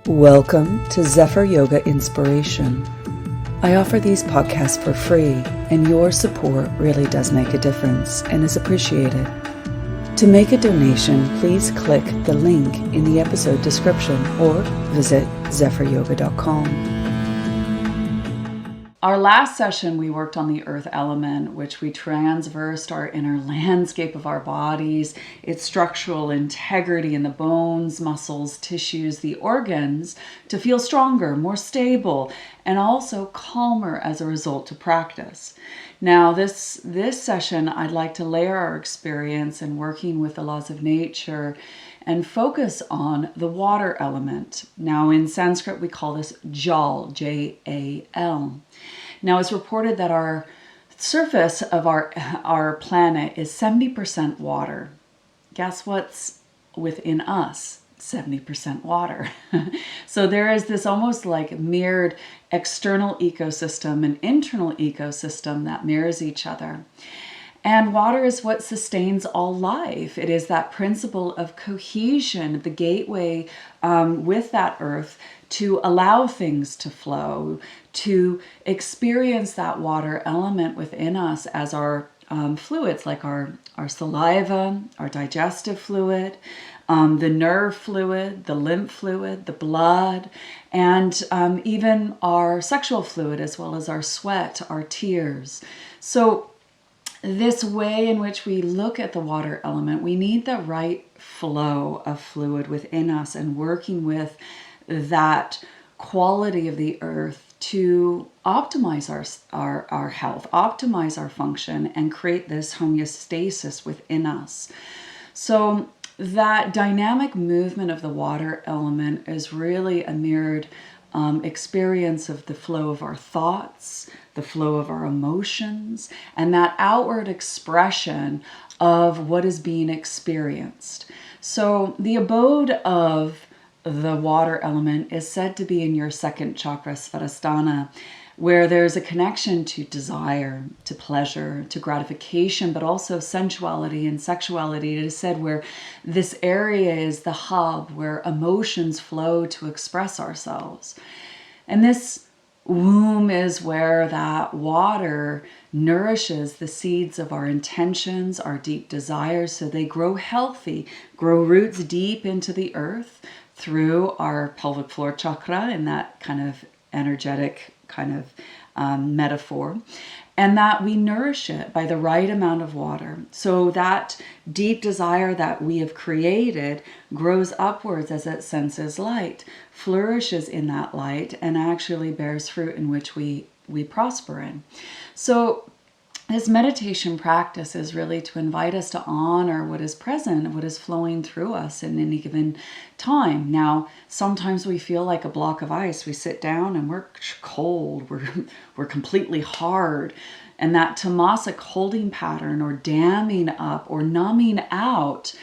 Welcome to Zephyr Yoga Inspiration. I offer these podcasts for free, and your support really does make a difference and is appreciated. To make a donation, please click the link in the episode description or visit zephyryoga.com. Our last session, we worked on the earth element, which we transversed our inner landscape of our bodies, its structural integrity in the bones, muscles, tissues, the organs, to feel stronger, more stable, and also calmer as a result to practice. Now, this session, I'd like to layer our experience in working with the laws of nature and focus on the water element. Now, in Sanskrit, we call this Jal, J-A-L. Now, it's reported that our surface of our planet is 70% water. Guess what's within us? 70% water. So there is this almost like mirrored external ecosystem and internal ecosystem that mirrors each other. And water is what sustains all life. It is that principle of cohesion, the gateway with that earth to allow things to flow, to experience that water element within us as our fluids, like our saliva, our digestive fluid, the nerve fluid, the lymph fluid, the blood, and even our sexual fluid, as well as our sweat, our tears. So this way in which we look at the water element, we need the right flow of fluid within us and working with that quality of the earth to optimize our health, optimize our function, and create this homeostasis within us. So that dynamic movement of the water element is really a mirrored experience of the flow of our thoughts, the flow of our emotions, and that outward expression of what is being experienced. So the abode of the water element is said to be in your second chakra, Svadhistana, where there's a connection to desire, to pleasure, to gratification, but also sensuality and sexuality. It is said where this area is the hub where emotions flow to express ourselves. And this womb is where that water nourishes the seeds of our intentions, our deep desires, so they grow healthy, grow roots deep into the earth through our pelvic floor chakra in that kind of energetic kind of metaphor, and that we nourish it by the right amount of water. So that deep desire that we have created grows upwards as it senses light, flourishes in that light, and actually bears fruit in which we prosper in. So this meditation practice is really to invite us to honor what is present, what is flowing through us in any given time. Now, sometimes we feel like a block of ice. We sit down and we're cold, we're completely hard. And that Tamasic holding pattern or damming up or numbing out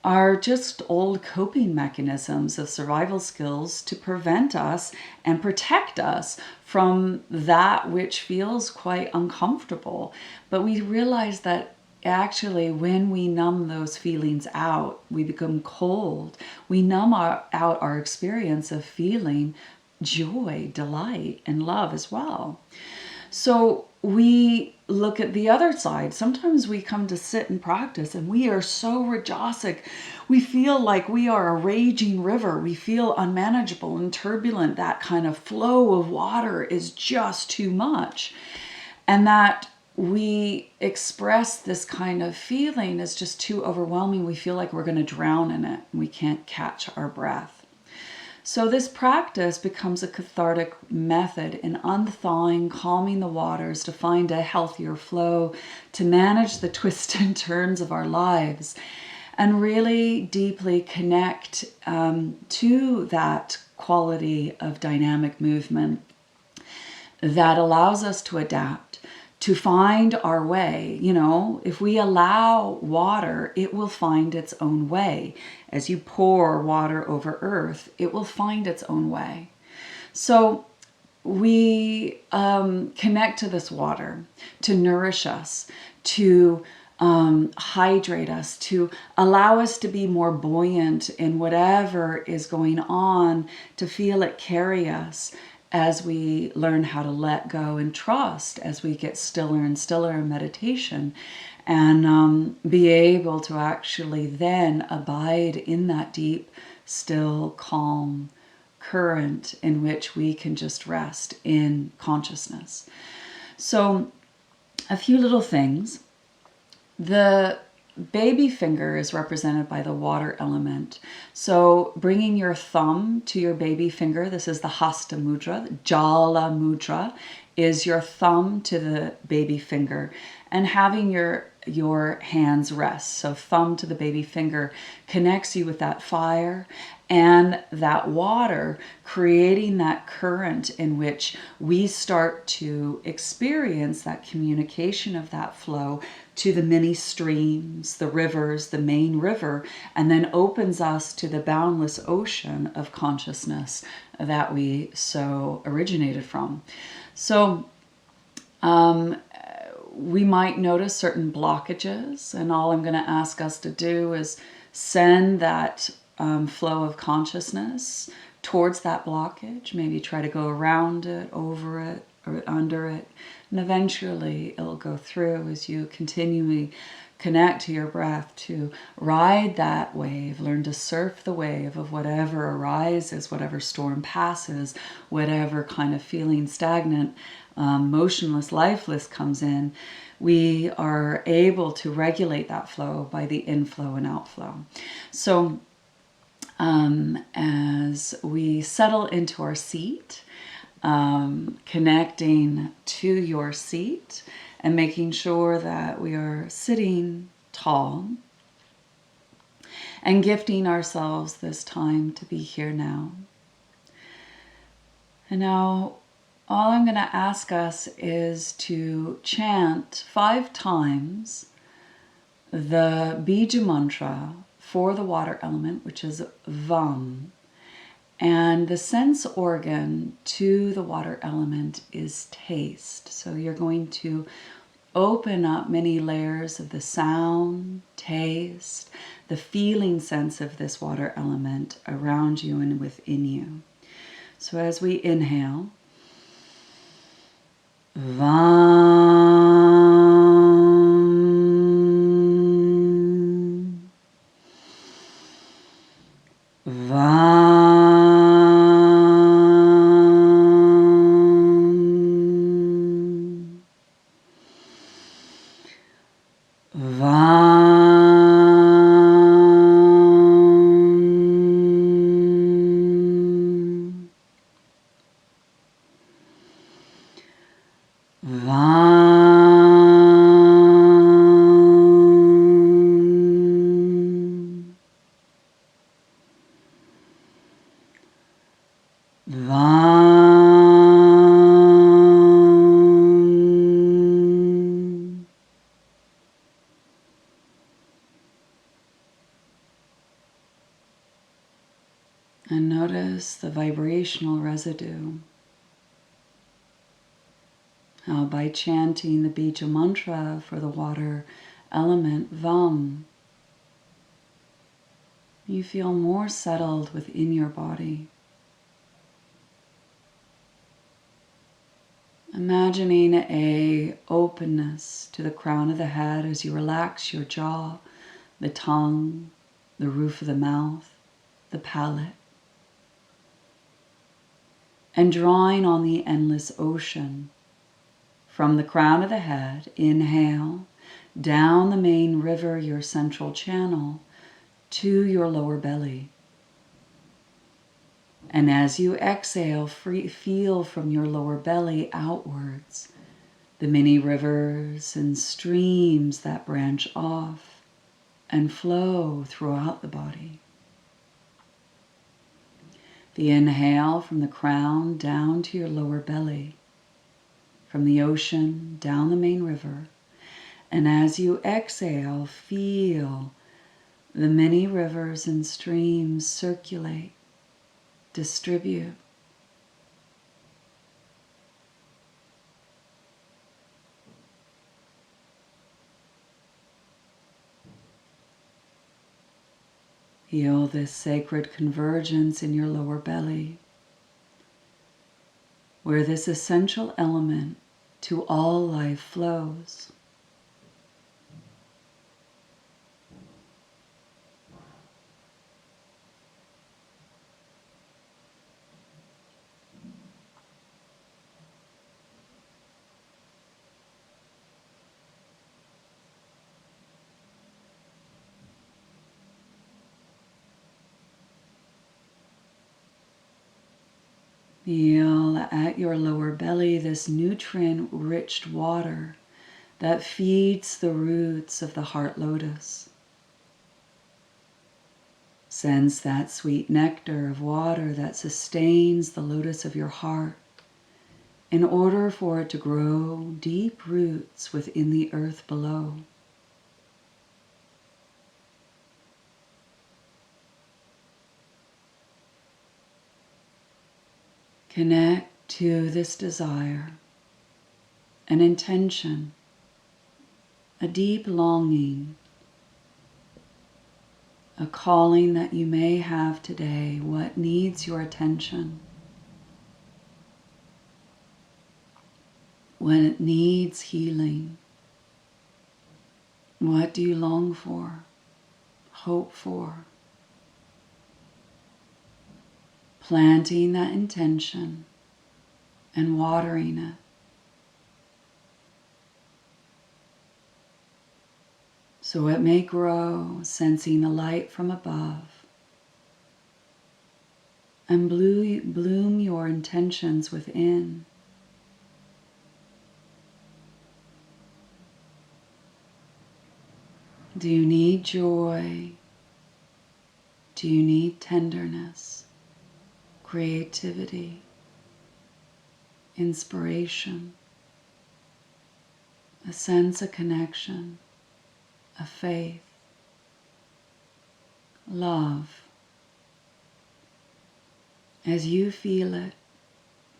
are just old coping mechanisms of survival skills to prevent us and protect us from that which feels quite uncomfortable. But we realize that actually when we numb those feelings out, we become cold. We numb out our experience of feeling joy, delight, and love as well. So we look at the other side. Sometimes we come to sit and practice and we are so Rajasic. We feel like we are a raging river. We feel unmanageable and turbulent. That kind of flow of water is just too much. And that we express this kind of feeling is just too overwhelming. We feel like we're going to drown in it and we can't catch our breath. So this practice becomes a cathartic method in unthawing, calming the waters to find a healthier flow, to manage the twists and turns of our lives, and really deeply connect to that quality of dynamic movement that allows us to adapt, to find our way. You know, if we allow water, it will find its own way. As you pour water over earth, it will find its own way. So we connect to this water to nourish us, to hydrate us, to allow us to be more buoyant in whatever is going on, to feel it carry us as we learn how to let go and trust as we get stiller and stiller in meditation, and be able to actually then abide in that deep, still, calm current in which we can just rest in consciousness. So a few little things. The baby finger is represented by the water element. So bringing your thumb to your baby finger, this is the Hasta Mudra. Jala Mudra is your thumb to the baby finger, and having your hands rest. So thumb to the baby finger connects you with that fire and that water, creating that current in which we start to experience that communication of that flow to the many streams, the rivers, the main river, and then opens us to the boundless ocean of consciousness that we so originated from. So we might notice certain blockages, and all I'm going to ask us to do is send that flow of consciousness towards that blockage. Maybe try to go around it, over it, or under it, and eventually it'll go through as you continually connect to your breath, to ride that wave, learn to surf the wave of whatever arises, whatever storm passes, whatever kind of feeling stagnant, motionless, lifeless comes in. We are able to regulate that flow by the inflow and outflow. So as we settle into our seat, connecting to your seat and making sure that we are sitting tall and gifting ourselves this time to be here now. And now all I'm going to ask us is to chant 5 times the Bija mantra for the water element, which is Vam. And the sense organ to the water element is taste. So you're going to open up many layers of the sound, taste, the feeling sense of this water element around you and within you. So as we inhale, Vam, Vam. And notice the vibrational residue. How by chanting the Bija mantra for the water element, Vam, you feel more settled within your body. Imagining a openness to the crown of the head as you relax your jaw, the tongue, the roof of the mouth, the palate. And drawing on the endless ocean. From the crown of the head, inhale, down the main river, your central channel, to your lower belly. And as you exhale, feel from your lower belly outwards the many rivers and streams that branch off and flow throughout the body. The inhale from the crown down to your lower belly, from the ocean down the main river. And as you exhale, feel the many rivers and streams circulate, distribute. Feel this sacred convergence in your lower belly, where this essential element to all life flows. Feel at your lower belly this nutrient-rich water that feeds the roots of the heart lotus. Sense that sweet nectar of water that sustains the lotus of your heart in order for it to grow deep roots within the earth below. Connect to this desire, an intention, a deep longing, a calling that you may have today. What needs your attention? When it needs healing, what do you long for, hope for? Planting that intention and watering it. So it may grow, sensing the light from above, and bloom your intentions within. Do you need joy? Do you need tenderness, creativity, inspiration, a sense of connection, of faith, love? As you feel it,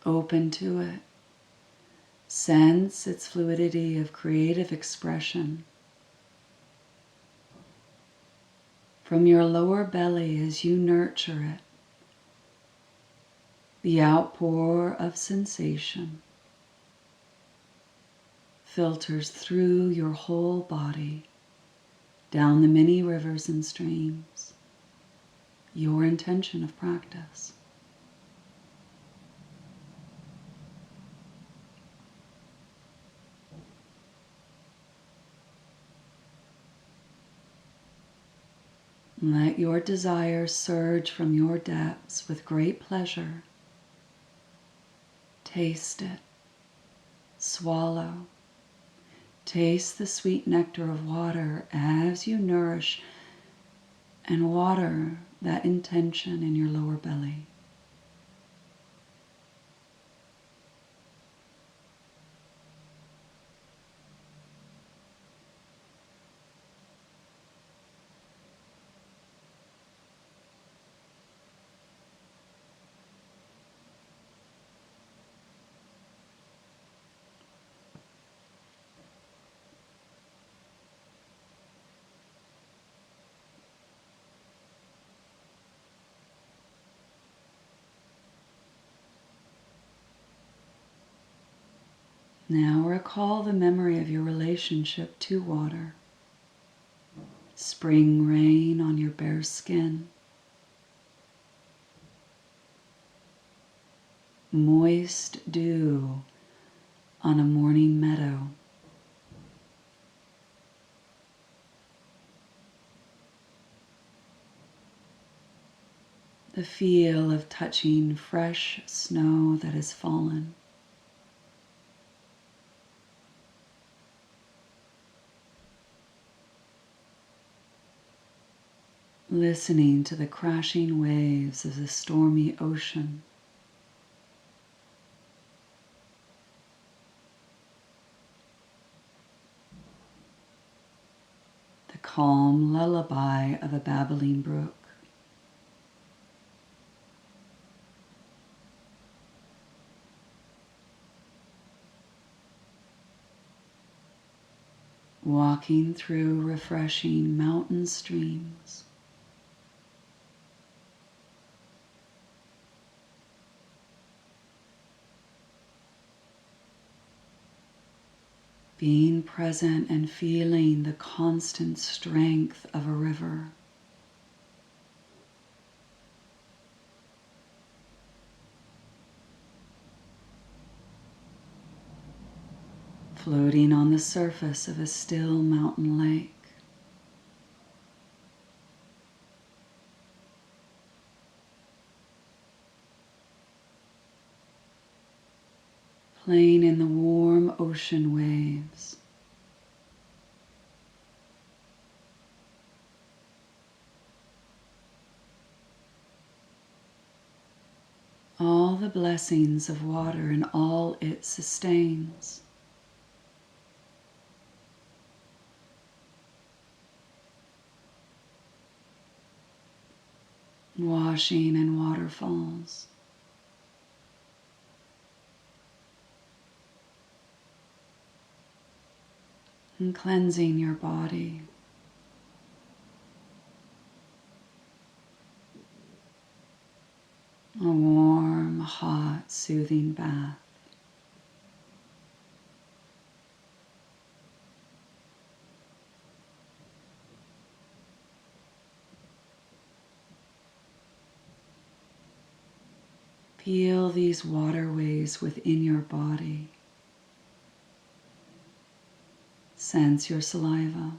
open to it, sense its fluidity of creative expression. From your lower belly, as you nurture it, the outpour of sensation filters through your whole body, down the many rivers and streams, your intention of practice. Let your desires surge from your depths with great pleasure. Taste it. Swallow. Taste the sweet nectar of water as you nourish and water that intention in your lower belly. Now recall the memory of your relationship to water. Spring rain on your bare skin. Moist dew on a morning meadow. The feel of touching fresh snow that has fallen. Listening to the crashing waves of the stormy ocean. The calm lullaby of a babbling brook. Walking through refreshing mountain streams. being present and feeling the constant strength of a river. Floating on the surface of a still mountain lake. Playing in the warm ocean waves. All the blessings of water and all it sustains. Washing in waterfalls. And cleansing your body. A warm, hot, soothing bath. Feel these waterways within your body. Sense your saliva.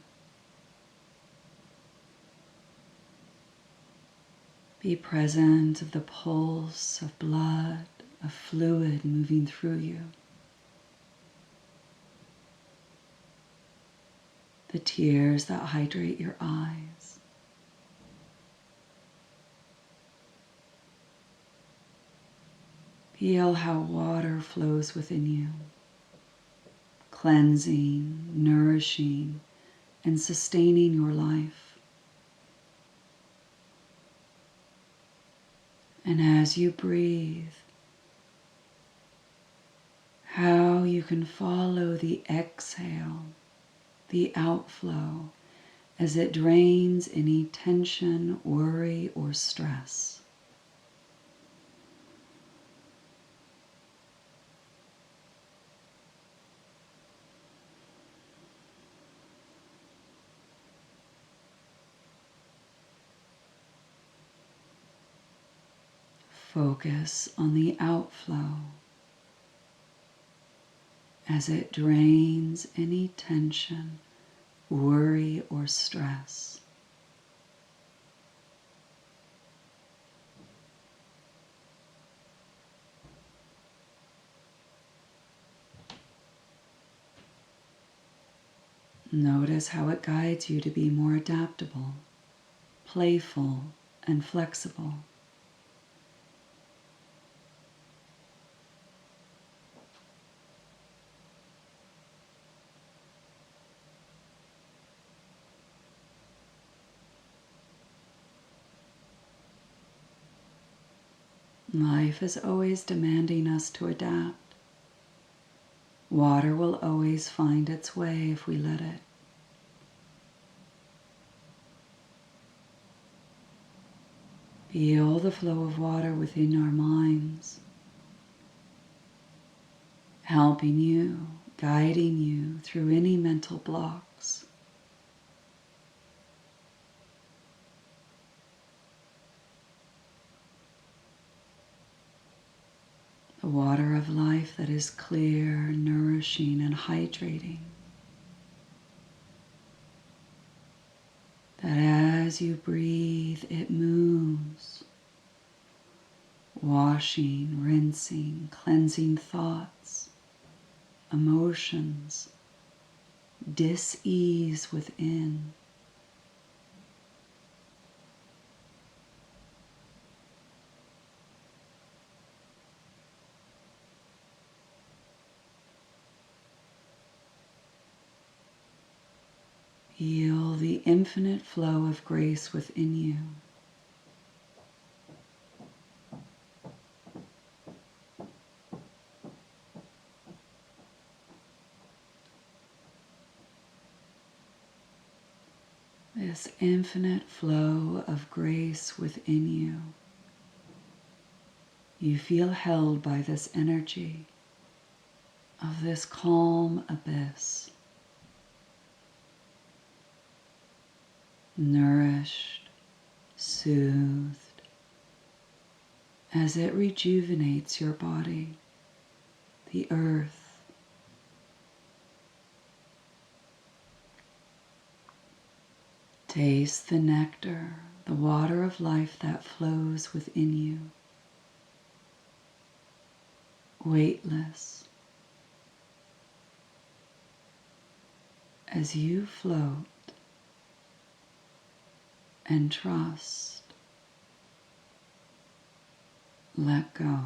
Be present of the pulse of blood, of fluid moving through you. The tears that hydrate your eyes. Feel how water flows within you, cleansing, nourishing, and sustaining your life. And as you breathe, how you can follow the exhale, the outflow, as it drains any tension, worry, or stress. Focus on the outflow as it drains any tension, worry, or stress. Notice how it guides you to be more adaptable, playful, and flexible. Life is always demanding us to adapt. Water will always find its way if we let it. Feel the flow of water within our minds, helping you, guiding you through any mental blocks. The water of life that is clear, nourishing, and hydrating. That as you breathe, it moves, washing, rinsing, cleansing thoughts, emotions, dis-ease within. Feel the infinite flow of grace within you. This infinite flow of grace within you. You feel held by this energy. of this calm abyss, nourished, soothed, as it rejuvenates your body, the earth. Taste the nectar, the water of life that flows within you, weightless, as you float and trust. Let go.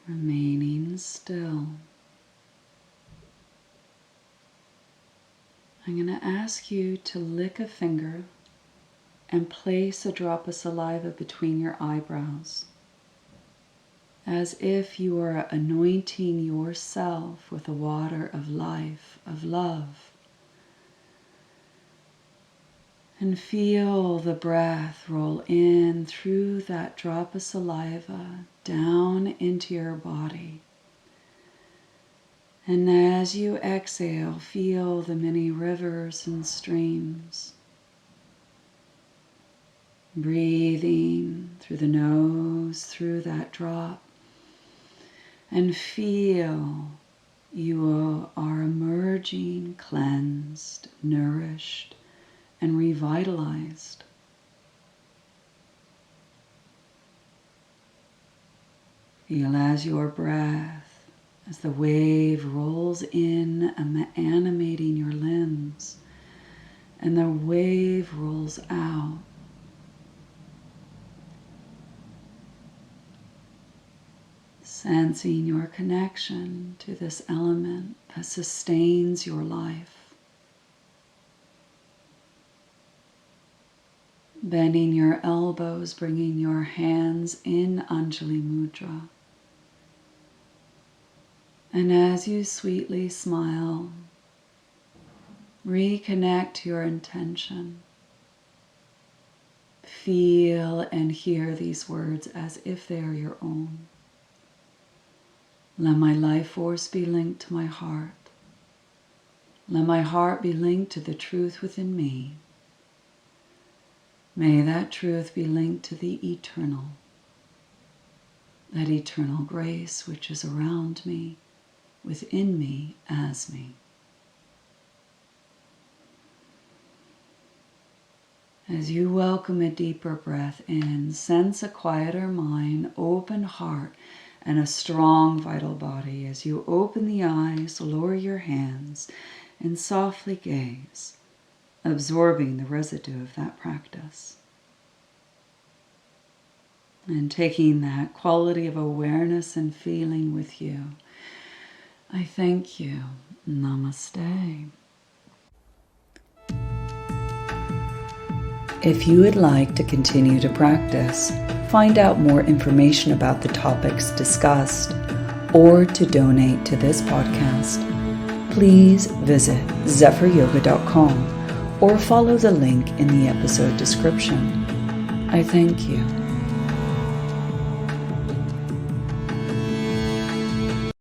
remaining still. I'm going to ask you to lick a finger and place a drop of saliva between your eyebrows, as if you are anointing yourself with the water of life, of love. And feel the breath roll in through that drop of saliva down into your body. And as you exhale, feel the many rivers and streams. Breathing through the nose, through that drop. And feel you are emerging, cleansed, nourished, and revitalized. Feel as your breath, as the wave rolls in, animating your limbs, and the wave rolls out. Sensing your connection to this element that sustains your life. Bending your elbows, bringing your hands in Jala Mudra. And as you sweetly smile, reconnect to your intention. Feel and hear these words as if they are your own. Let my life force be linked to my heart. Let my heart be linked to the truth within me. May that truth be linked to the eternal. That eternal grace which is around me, within me, as me. As you welcome a deeper breath in, sense a quieter mind, open heart, and a strong vital body. As you open the eyes, lower your hands, and softly gaze, absorbing the residue of that practice. And taking that quality of awareness and feeling with you, I thank you. Namaste. If you would like to continue to practice, find out more information about the topics discussed, or to donate to this podcast, please visit zephyryoga.com or follow the link in the episode description. I thank you.